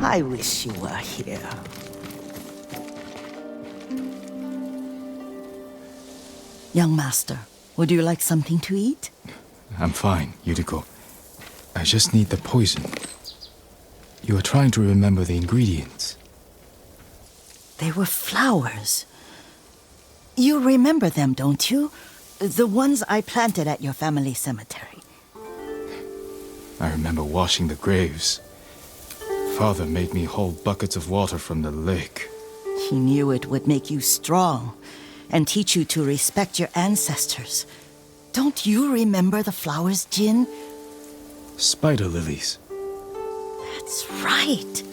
I wish you were here. Young master, would you like something to eat? I'm fine, Yuriko. I just need the poison. You are trying to remember the ingredients. They were flowers. You remember them, don't you? The ones I planted at your family cemetery. I remember washing the graves. Father made me hold buckets of water from the lake. He knew it would make you strong and teach you to respect your ancestors. Don't you remember the flowers, Jin? Spider lilies. That's right.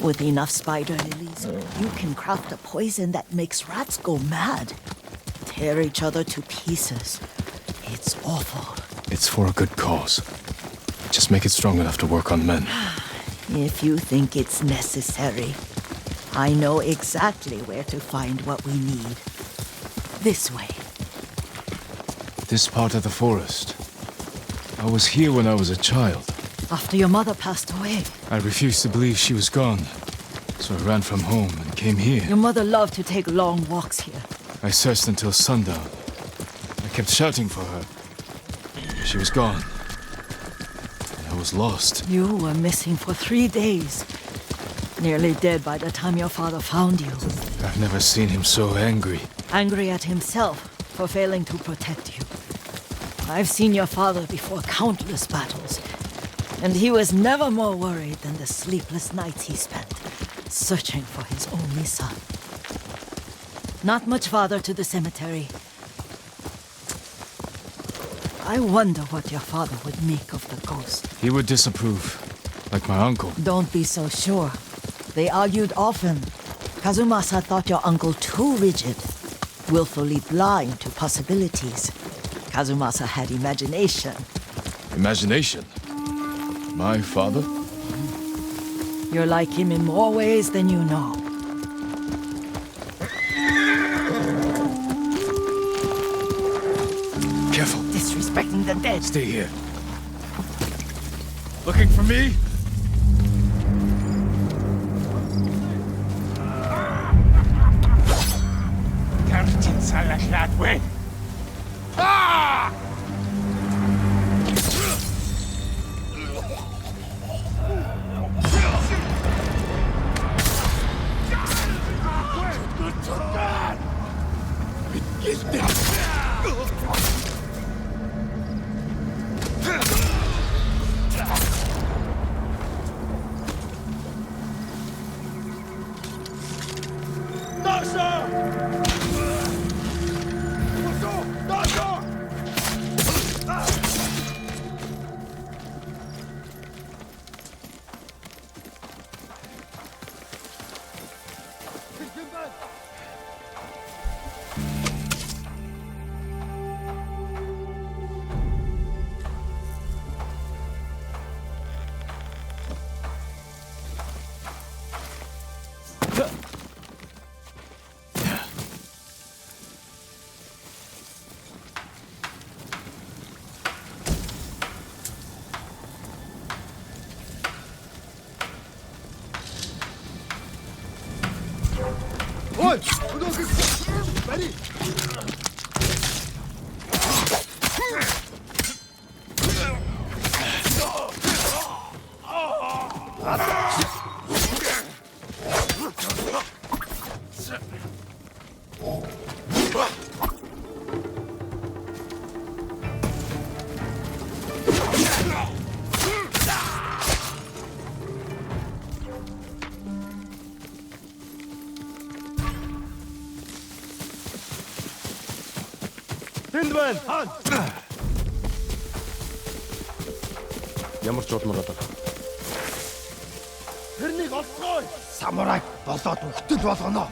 With enough spider lilies, you can craft a poison that makes rats go mad. Tear each other to pieces. It's awful. It's for a good cause. Just make it strong enough to work on men. If you think it's necessary, I know exactly where to find what we need. This way. This part of the forest. I was here when I was a child. After your mother passed away. I refused to believe she was gone. So I ran from home and came here. Your mother loved to take long walks here. I searched until sundown. I kept shouting for her. She was gone. And I was lost. You were missing for 3 days. Nearly dead by the time your father found you. I've never seen him so angry. Angry at himself for failing to protect you. I've seen your father before countless battles. And he was never more worried than the sleepless nights he spent searching for his only son. Not much farther to the cemetery. I wonder what your father would make of the ghost. He would disapprove, like my uncle. Don't be so sure. They argued often. Kazumasa thought your uncle too rigid, willfully blind to possibilities. Kazumasa had imagination. Imagination? My father? You're like him in more ways than you know. Careful. Disrespecting the dead. Stay here. Looking for me? Ямар ч удмаар одоо. Тэрнийг олцгоо. Самурай болоод үхтэл болгоно.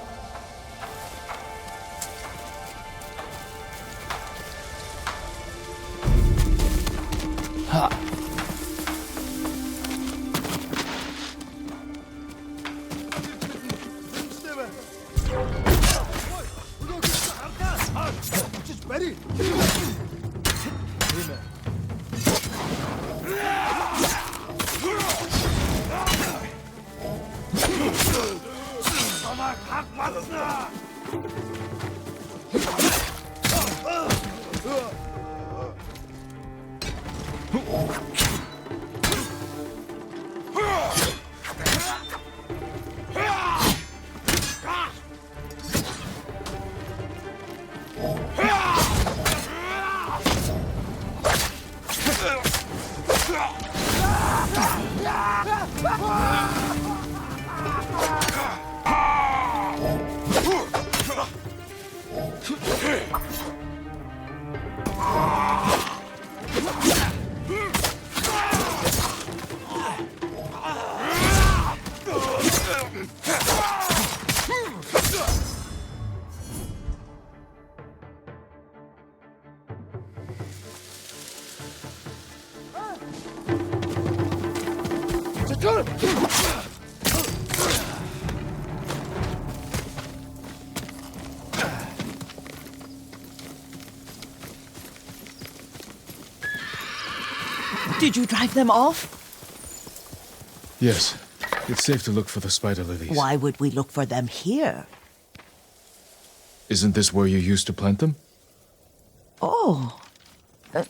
Did you drive them off? Yes. It's safe to look for the spider lilies. Why would we look for them here? Isn't this where you used to plant them? Oh.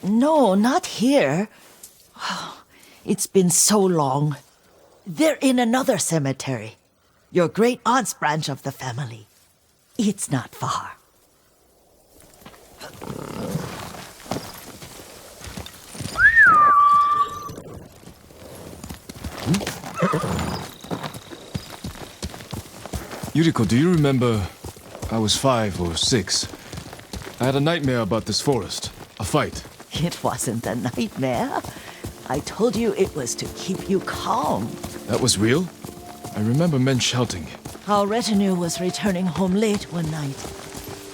No, not here. It's been so long. They're in another cemetery. Your great aunt's branch of the family. It's not far. Yuriko, do you remember? I was 5 or 6. I had a nightmare about this forest. A fight. It wasn't a nightmare. I told you it was to keep you calm. That was real? I remember men shouting. Our retinue was returning home late one night.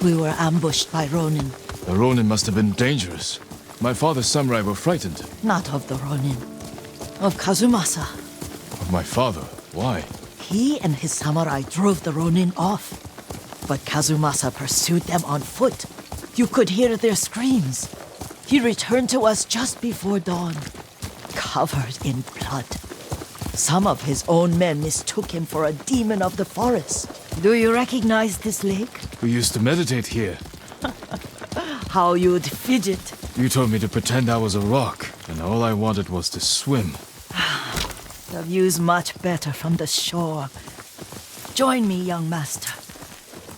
We were ambushed by Ronin. The Ronin must have been dangerous. My father's samurai were frightened. Not of the Ronin. Of Kazumasa. Of my father? Why? He and his samurai drove the Ronin off. But Kazumasa pursued them on foot. You could hear their screams. He returned to us just before dawn, covered in blood. Some of his own men mistook him for a demon of the forest. Do you recognize this lake? We used to meditate here. How you'd fidget. You told me to pretend I was a rock, and all I wanted was to swim. The view's much better from the shore. Join me, young master.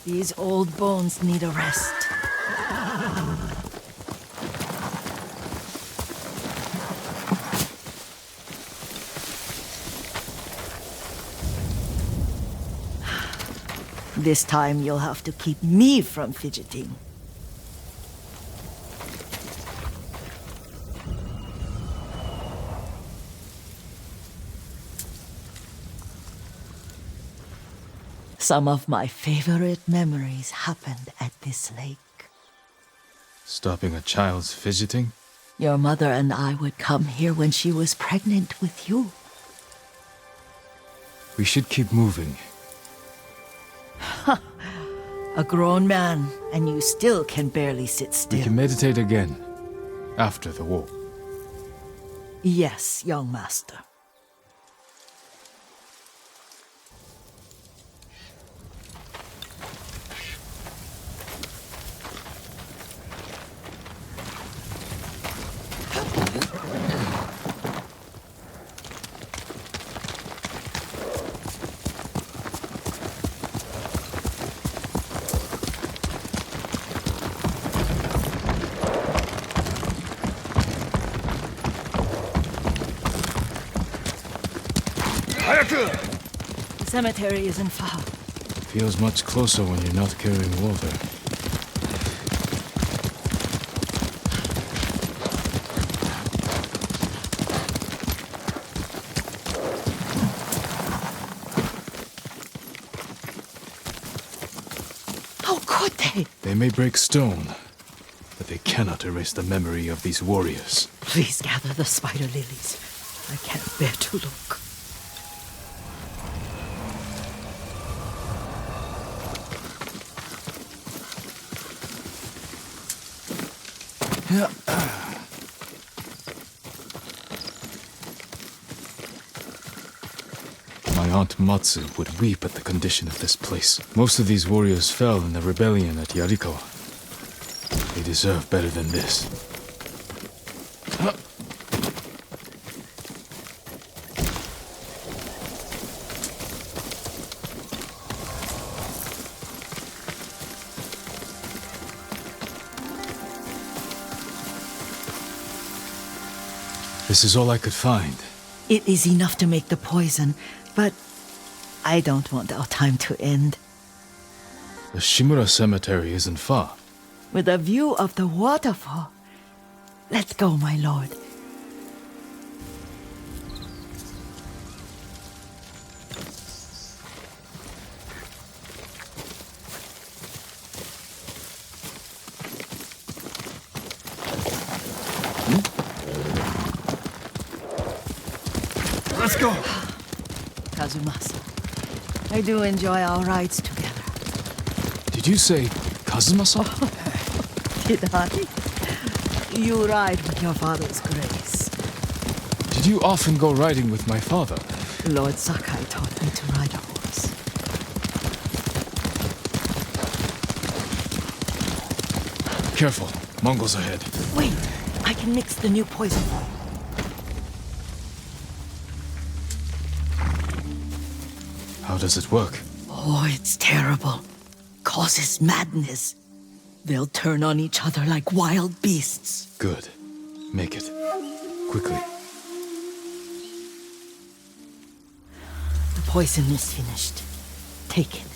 These old bones need a rest. This time you'll have to keep me from fidgeting. Some of my favorite memories happened at this lake. Stopping a child's fidgeting? Your mother and I would come here when she was pregnant with you. We should keep moving. A grown man, and you still can barely sit still. We can meditate again, after the war. Yes, young master. The cemetery isn't far. Feels much closer when you're not carrying water. How could they? They may break stone, but they cannot erase the memory of these warriors. Please gather the spider lilies. I can't bear to look. My aunt Matsu would weep at the condition of this place. Most of these warriors fell in the rebellion at Yarikawa. They deserve better than this. This is all I could find. It is enough to make the poison, but I don't want our time to end. The Shimura Cemetery isn't far. With a view of the waterfall. Let's go, my lord. Let's go! Kazumasa, I do enjoy our rides together. Did you say Kazumasa? Did I? You ride with your father's grace. Did you often go riding with my father? Lord Sakai taught me to ride a horse. Careful, Mongols ahead. Wait, I can mix the new poison. How does it work? Oh, it's terrible. Causes madness. They'll turn on each other like wild beasts. Good. Make it. Quickly. The poison is finished. Take it.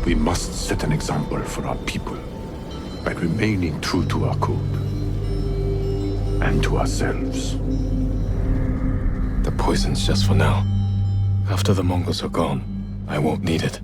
We must set an example for our people by remaining true to our code and to ourselves. The poison's just for now. After the Mongols are gone, I won't need it.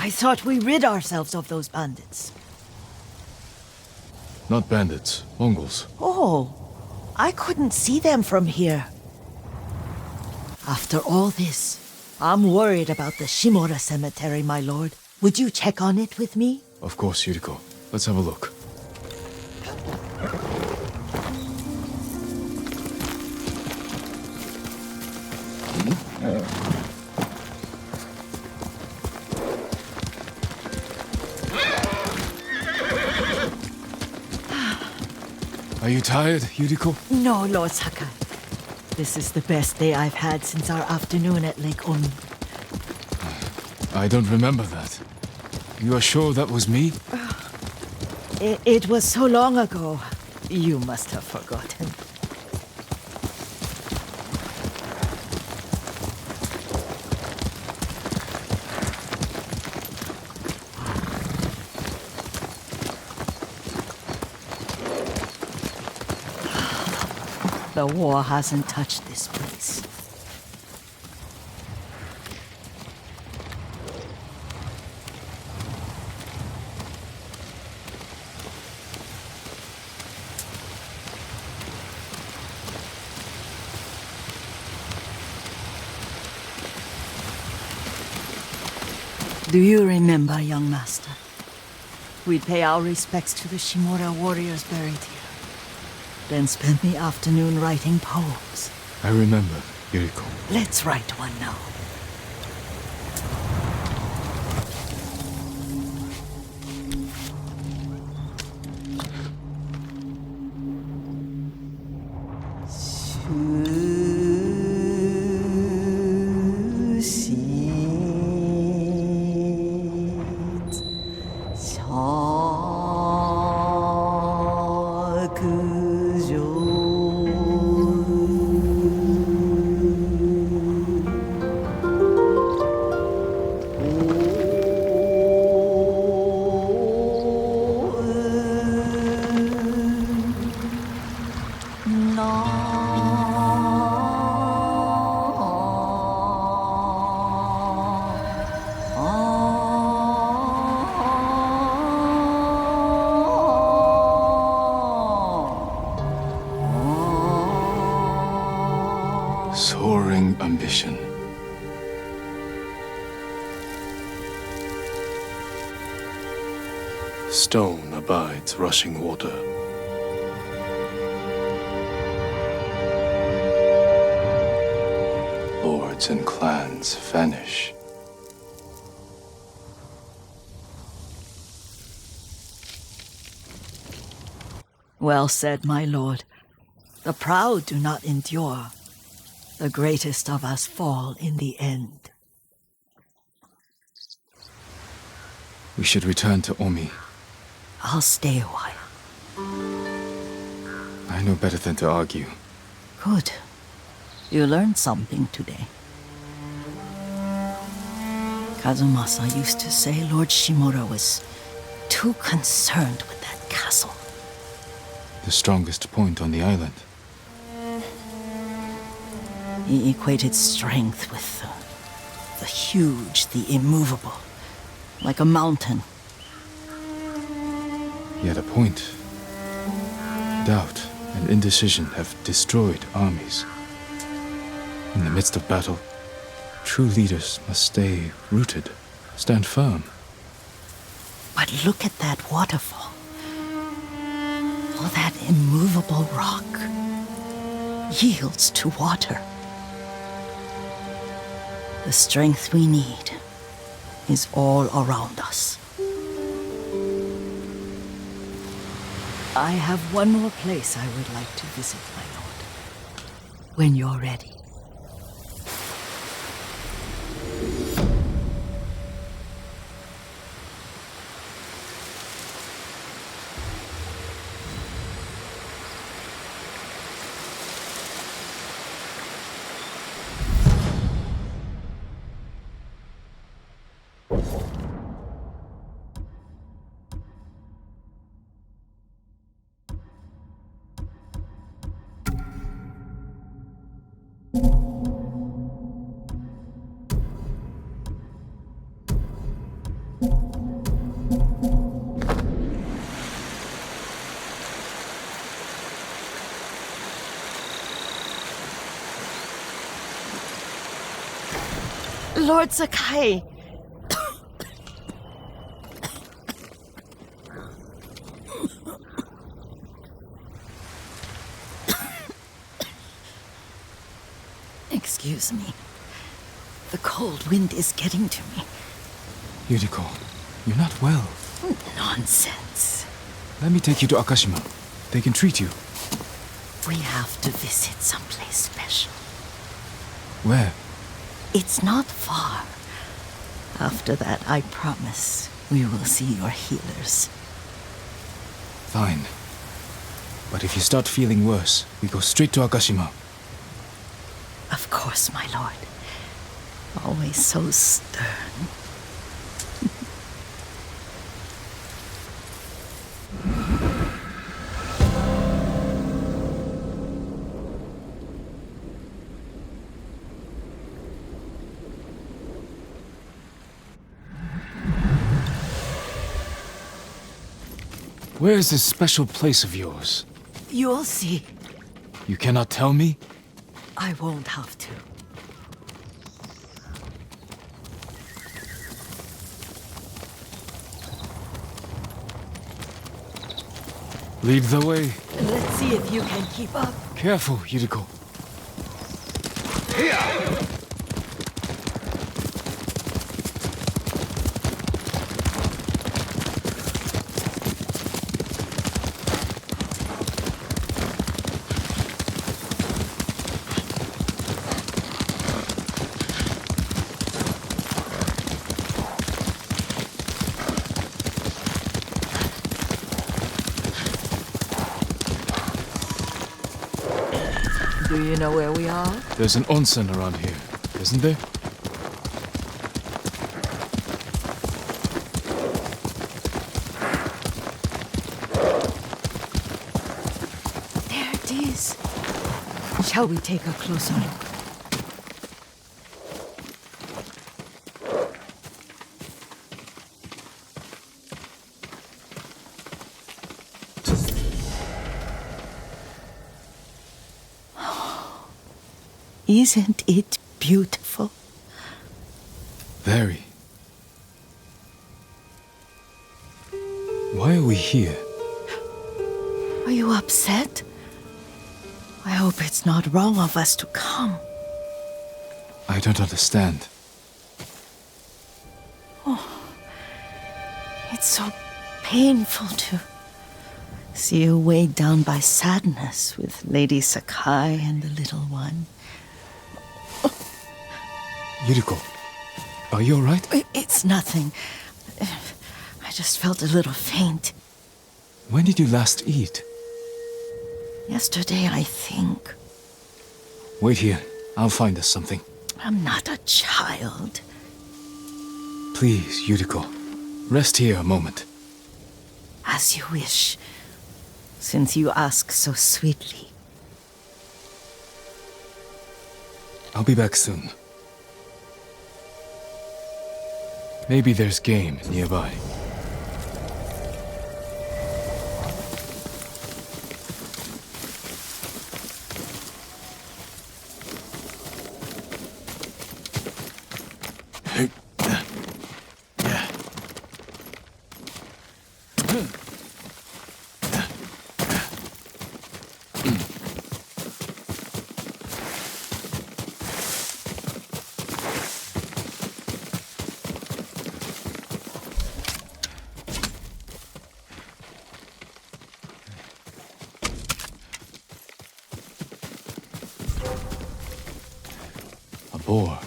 I thought we rid ourselves of those bandits. Not bandits, Mongols. Oh, I couldn't see them from here. After all this, I'm worried about the Shimura cemetery, my lord. Would you check on it with me? Of course, Yuriko. Let's have a look. Are you tired, Yuriko? No, Lord Sakai. This is the best day I've had since our afternoon at Lake Oni. I don't remember that. You are sure that was me? It was so long ago. You must have forgotten. The war hasn't touched this place. Do you remember, young master? We'd pay our respects to the Shimura warriors buried here. Then spend the afternoon writing poems. I remember, Yuriko. Let's write one now. Soaring ambition. Stone abides rushing water. Lords and clans vanish. Well said, my lord. The proud do not endure. The greatest of us fall in the end. We should return to Omi. I'll stay a while. I know better than to argue. Good. You learned something today. Kazumasa used to say Lord Shimura was too concerned with that castle. The strongest point on the island. He equated strength with the huge, the immovable, like a mountain. Yet a point. Doubt and indecision have destroyed armies. In the midst of battle, true leaders must stay rooted, stand firm. But look at that waterfall. All that immovable rock yields to water. The strength we need is all around us. I have one more place I would like to visit, my lord. When you're ready. Lord Sakai. Excuse me. The cold wind is getting to me. Yuriko, you're not well. Nonsense. Let me take you to Akashima. They can treat you. We have to visit someplace special. Where? It's not far. After that, I promise, we will see your healers. Fine. But if you start feeling worse, we go straight to Akashima. Of course, my lord. Always so stern. Where is this special place of yours? You'll see. You cannot tell me? I won't have to. Lead the way. Let's see if you can keep up. Careful, Yuriko. Do you know where we are? There's an onsen around here, isn't there? There it is. Shall we take a closer look? Isn't it beautiful? Very. Why are we here? Are you upset? I hope it's not wrong of us to come. I don't understand. It's so painful to see you weighed down by sadness with Lady Sakai and the little one. Yuriko, are you alright? It's nothing. I just felt a little faint. When did you last eat? Yesterday, I think. Wait here. I'll find us something. I'm not a child. Please, Yuriko. Rest here a moment. As you wish, since you ask so sweetly. I'll be back soon. Maybe there's game nearby. A boar.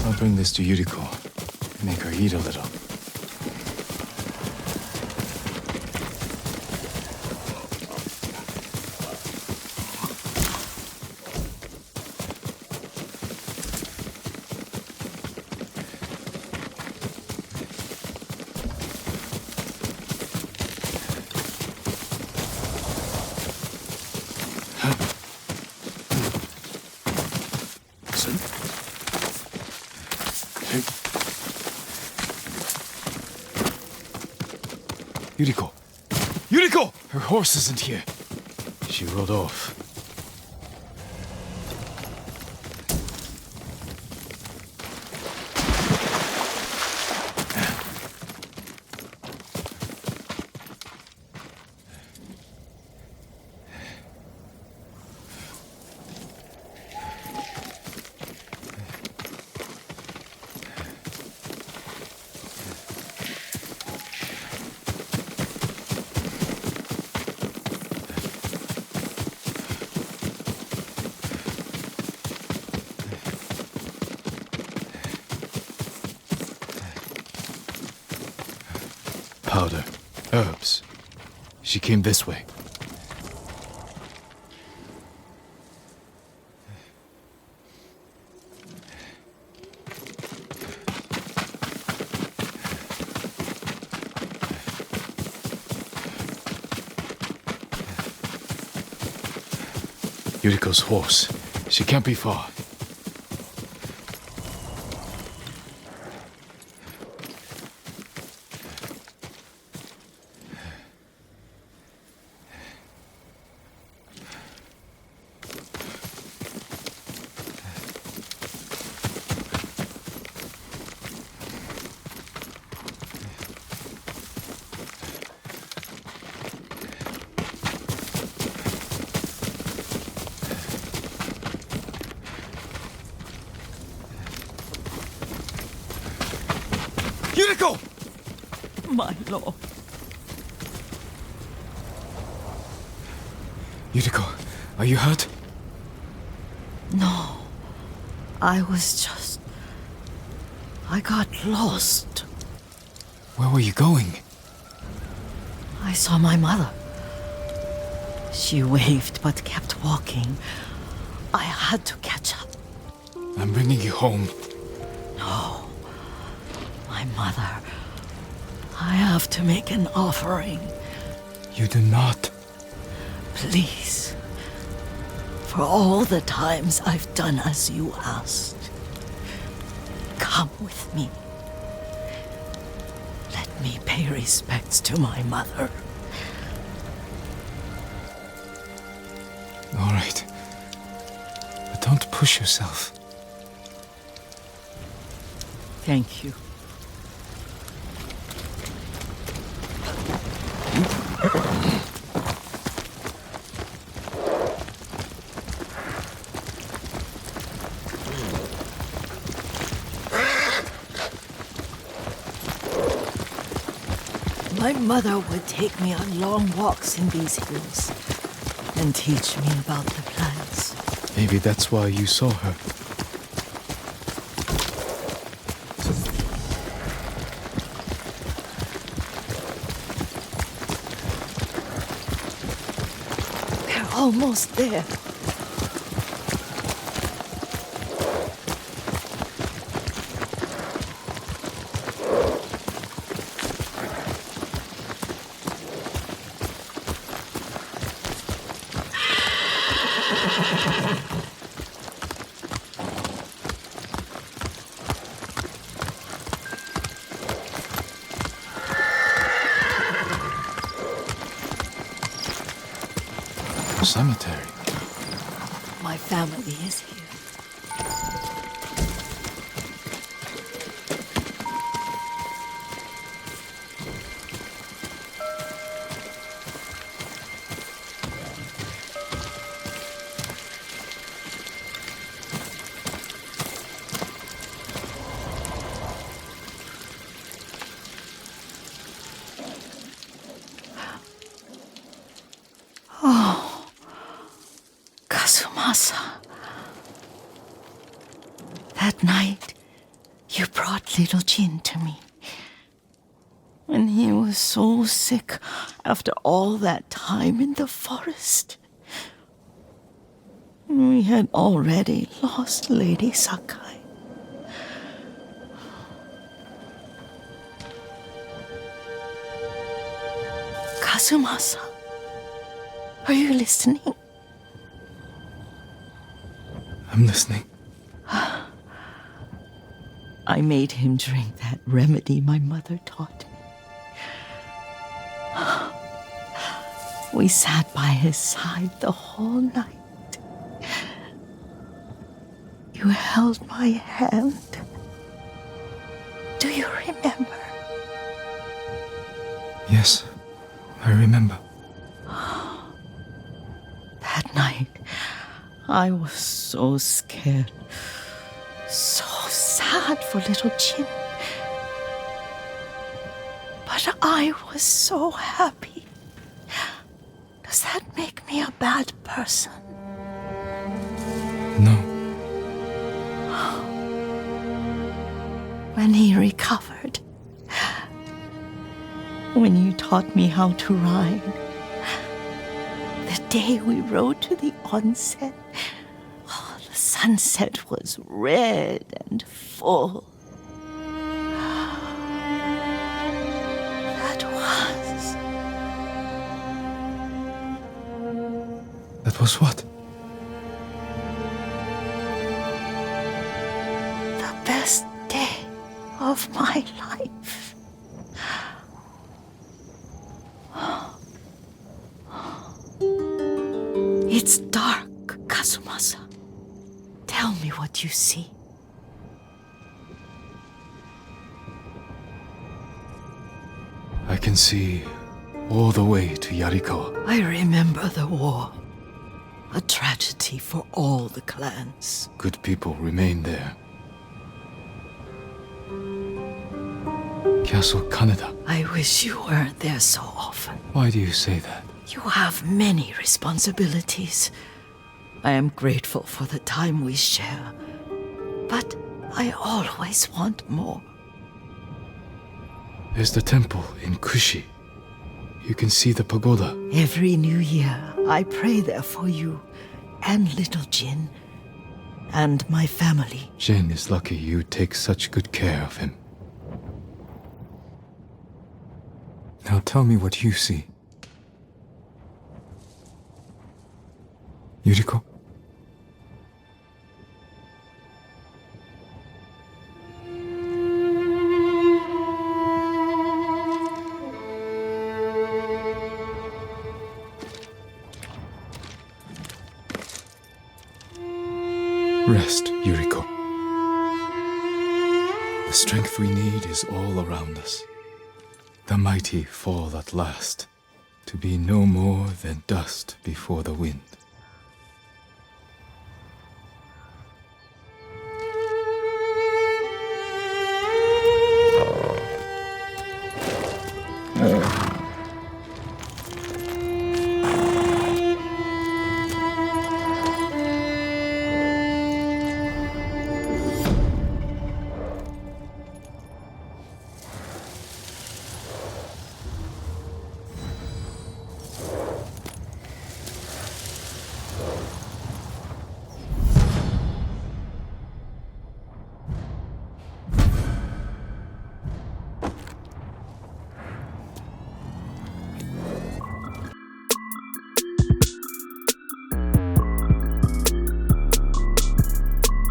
I'll bring this to Yuriko. Make her eat a little. Yuriko! Yuriko! Her horse isn't here. She rode off. Powder. Herbs. She came this way. Yuriko's horse. She can't be far. Yuriko! My lord. Yuriko, are you hurt? No. I got lost. Where were you going? I saw my mother. She waved but kept walking. I had to catch up. I'm bringing you home. No. My mother. I have to make an offering. You do not. Please. For all the times I've done as you asked. Come with me. Let me pay respects to my mother. All right. But don't push yourself. Thank you. My mother would take me on long walks in these hills and teach me about the plants. Maybe that's why you saw her. We're almost there. Cemetery. My family is here. That night, you brought little Jin to me. And he was so sick after all that time in the forest. We had already lost Lady Sakai. Kazumasa, are you listening? I'm listening. I made him drink that remedy my mother taught me. We sat by his side the whole night. You held my hand. Do you remember? Yes, I remember. That night, I was so scared, so sad for little Jin. But I was so happy. Does that make me a bad person? No. When he recovered, when you taught me how to ride, the day we rode to the onset, oh, the sunset was red and full. That was what? The best day of my life. It's dark, Kazumasa. Tell me what you see. I can see all the way to Yarikawa. I remember the war. A tragedy for all the clans. Good people remain there. Castle Kaneda. I wish you weren't there so often. Why do you say that? You have many responsibilities. I am grateful for the time we share, but I always want more. There's the temple in Kushi. You can see the pagoda. Every new year, I pray there for you and little Jin and my family. Jin is lucky you take such good care of him. Now tell me what you see. Yuriko? Rest, Yuriko. The strength we need is all around us. The mighty fall at last, to be no more than dust before the wind.